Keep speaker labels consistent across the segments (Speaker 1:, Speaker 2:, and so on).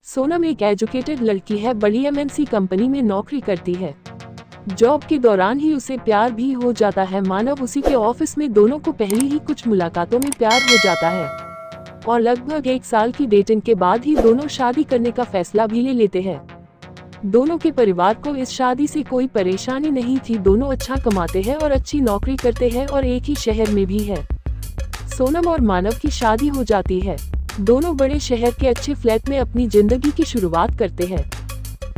Speaker 1: सोनम एक एजुकेटेड लड़की है, बड़ी एमएनसी कंपनी में नौकरी करती है। जॉब के दौरान ही उसे प्यार भी हो जाता है। मानव उसी के ऑफिस में दोनों को पहली ही कुछ मुलाकातों में प्यार हो जाता है और लगभग 1 साल की डेटिंग के बाद ही दोनों शादी करने का फैसला भी ले लेते हैं। दोनों के परिवार को इस शादी से कोई परेशानी नहीं थी। दोनों अच्छा कमाते हैं और अच्छी नौकरी करते हैं और एक ही शहर में भी है। सोनम और मानव की शादी हो जाती है। दोनों बड़े शहर के अच्छे फ्लैट में अपनी जिंदगी की शुरुआत करते हैं।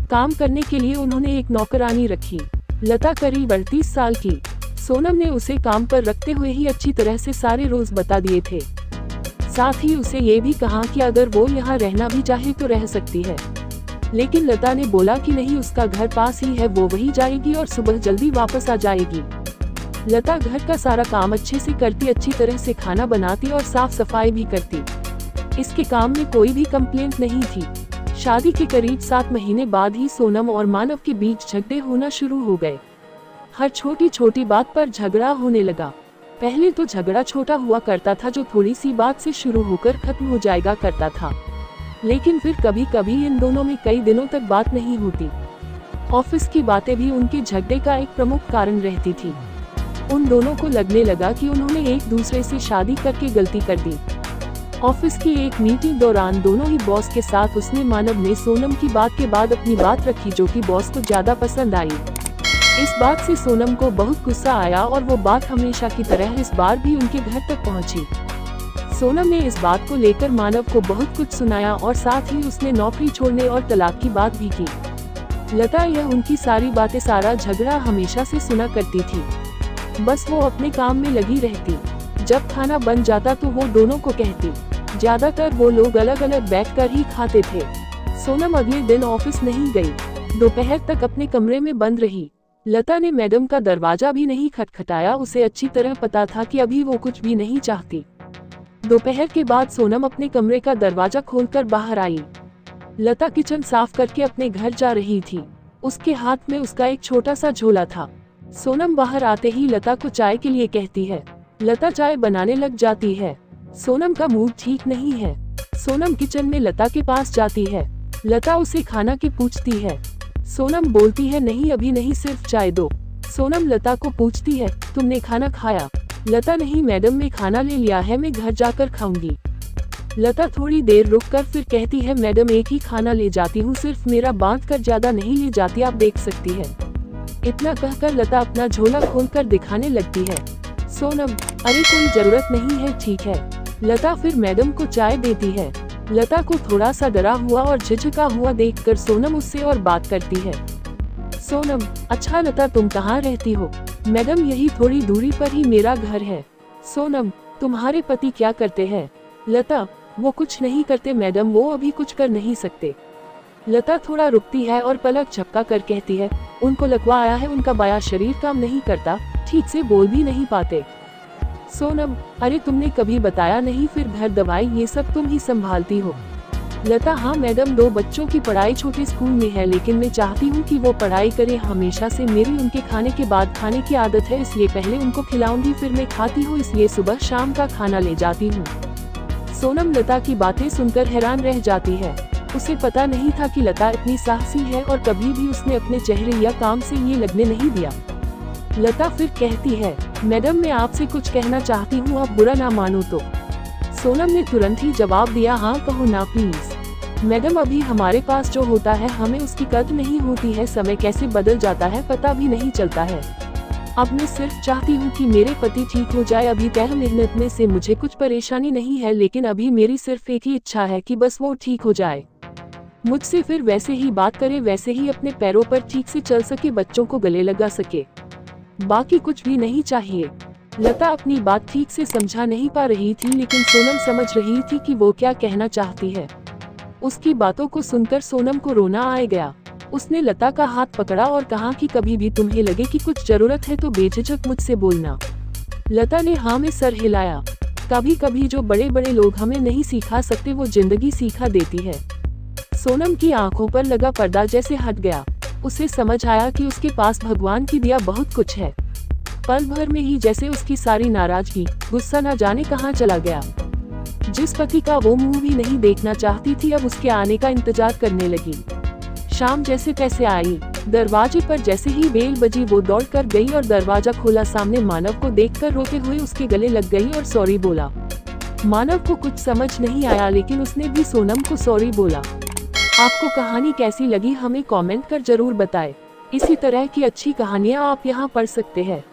Speaker 1: काम करने के लिए उन्होंने एक नौकरानी रखी। लता करीब 38 साल की। सोनम ने उसे काम पर रखते हुए ही अच्छी तरह से सारे रोज बता दिए थे। साथ ही उसे ये भी कहा कि अगर वो यहाँ रहना भी चाहे तो रह सकती है। लेकिन लता ने बोला कि नहीं, उसका घर पास ही है, वो वहीं जाएगी और सुबह जल्दी वापस आ जाएगी। लता घर का सारा काम अच्छे से करती, अच्छी तरह से खाना बनाती और साफ सफाई भी करती। इसके काम में कोई भी कंप्लेंट नहीं थी। शादी के करीब 7 महीने बाद ही सोनम और मानव के बीच झगड़े होना शुरू हो गए। हर छोटी छोटी बात पर झगड़ा होने लगा। पहले तो झगड़ा छोटा हुआ करता था, जो थोड़ी सी बात से शुरू होकर खत्म हो जाएगा करता था, लेकिन फिर कभी कभी इन दोनों में कई दिनों तक बात नहीं होती। ऑफिस की बातें भी उनके झगड़े का एक प्रमुख कारण रहती थी। उन दोनों को लगने लगा कि उन्होंने एक दूसरे से शादी करके गलती कर दी। ऑफिस की एक मीटिंग दौरान दोनों ही बॉस के साथ उसने मानव ने सोनम की बात के बाद अपनी बात रखी, जो कि बॉस को ज्यादा पसंद आई। इस बात से सोनम को बहुत गुस्सा आया और वो बात हमेशा की तरह इस बार भी उनके घर तक पहुंची। सोनम ने इस बात को लेकर मानव को बहुत कुछ सुनाया और साथ ही उसने नौकरी छोड़ने और तलाक की बात भी की। लता यह उनकी सारी बातें, सारा झगड़ा हमेशा से सुना करती थी। बस वो अपने काम में लगी रहती। जब खाना बन जाता तो वो दोनों को कहती। ज्यादातर वो लोग अलग अलग बैठकर ही खाते थे। सोनम अगले दिन ऑफिस नहीं गई। दोपहर तक अपने कमरे में बंद रही। लता ने मैडम का दरवाजा भी नहीं खटखटाया। उसे अच्छी तरह पता था कि अभी वो कुछ भी नहीं चाहती। दोपहर के बाद सोनम अपने कमरे का दरवाजा खोलकर बाहर आई। लता किचन साफ करके अपने घर जा रही थी। उसके हाथ में उसका एक छोटा सा झोला था। सोनम बाहर आते ही लता को चाय के लिए कहती है। लता चाय बनाने लग जाती है। सोनम का मूड ठीक नहीं है। सोनम किचन में लता के पास जाती है। लता उसे खाना की पूछती है। सोनम बोलती है नहीं, अभी नहीं, सिर्फ चाय दो। सोनम लता को पूछती है, तुमने खाना खाया? लता नहीं मैडम, मैं खाना ले लिया है, मैं घर जाकर खाऊंगी। लता थोड़ी देर रुककर फिर कहती है, मैडम एक ही खाना ले जाती हूँ, सिर्फ मेरा बांट कर ज्यादा नहीं ले जाती, आप देख सकती है। इतना कहकर लता अपना झोला खोलकर दिखाने लगती है। सोनम, अरे कोई जरूरत नहीं है, ठीक है। लता फिर मैडम को चाय देती है। लता को थोड़ा सा डरा हुआ और झिझका हुआ देखकर सोनम उससे और बात करती है। सोनम, अच्छा लता तुम कहाँ रहती हो? मैडम यही थोड़ी दूरी पर ही मेरा घर है। सोनम, तुम्हारे पति क्या करते हैं? लता, वो कुछ नहीं करते मैडम, वो अभी कुछ कर नहीं सकते। लता थोड़ा रुकती है और पलक झपका कर कहती है, उनको लकवा आया है, उनका बायां शरीर काम नहीं करता, ठीक से बोल भी नहीं पाते। सोनम, अरे तुमने कभी बताया नहीं, फिर घर दवाई ये सब तुम ही संभालती हो? लता, हाँ मैडम, 2 बच्चों की पढ़ाई छोटे स्कूल में है, लेकिन मैं चाहती हूँ कि वो पढ़ाई करें। हमेशा से मेरी उनके खाने के बाद खाने की आदत है, इसलिए पहले उनको खिलाऊंगी फिर मैं खाती हूँ, इसलिए सुबह शाम का खाना ले जाती हूँ। सोनम लता की बातें सुनकर हैरान रह जाती है। उसे पता नहीं था कि लता इतनी साहसी है और कभी भी उसने अपने चेहरे या काम से ये लगने नहीं दिया। लता फिर कहती है, मैडम मैं आपसे कुछ कहना चाहती हूँ, आप बुरा ना मानो तो। सोनम ने तुरंत ही जवाब दिया, हाँ कहो ना प्लीज। मैडम अभी हमारे पास जो होता है हमें उसकी कद्र नहीं होती है, समय कैसे बदल जाता है पता भी नहीं चलता है। अब मैं सिर्फ चाहती हूँ कि मेरे पति ठीक हो जाए। अभी तय मेहनत में से मुझे कुछ परेशानी नहीं है, लेकिन अभी मेरी सिर्फ एक ही इच्छा है कि बस वो ठीक हो जाए, मुझसे फिर वैसे ही बात करे, वैसे ही अपने पैरों पर ठीक से चल सके, बच्चों को गले लगा सके, बाकी कुछ भी नहीं चाहिए। लता अपनी बात ठीक से समझा नहीं पा रही थी, लेकिन सोनम समझ रही थी कि वो क्या कहना चाहती है। उसकी बातों को सुनकर सोनम को रोना आ गया। उसने लता का हाथ पकड़ा और कहा कि कभी भी तुम्हें लगे कि कुछ जरूरत है तो बेझिझक मुझसे बोलना। लता ने हाँ में सर हिलाया। कभी कभी जो बड़े बड़े लोग हमें नहीं सिखा सकते वो जिंदगी सिखा देती है। सोनम की आंखों पर लगा पर्दा जैसे हट गया। उसे समझ आया कि उसके पास भगवान की दिया बहुत कुछ है। पल भर में ही जैसे उसकी सारी नाराजगी, गुस्सा न जाने कहाँ चला गया। जिस पति का वो मुंह भी नहीं देखना चाहती थी, अब उसके आने का इंतजार करने लगी। शाम जैसे तैसे आई। दरवाजे पर जैसे ही बेल बजी वो दौड़ कर गई और दरवाजा खोला। सामने मानव को देखकर रोते हुए उसके गले लग गई और सॉरी बोला। मानव को कुछ समझ नहीं आया, लेकिन उसने भी सोनम को सॉरी बोला। आपको कहानी कैसी लगी हमें कमेंट कर जरूर बताएं। इसी तरह की अच्छी कहानियाँ आप यहाँ पढ़ सकते हैं।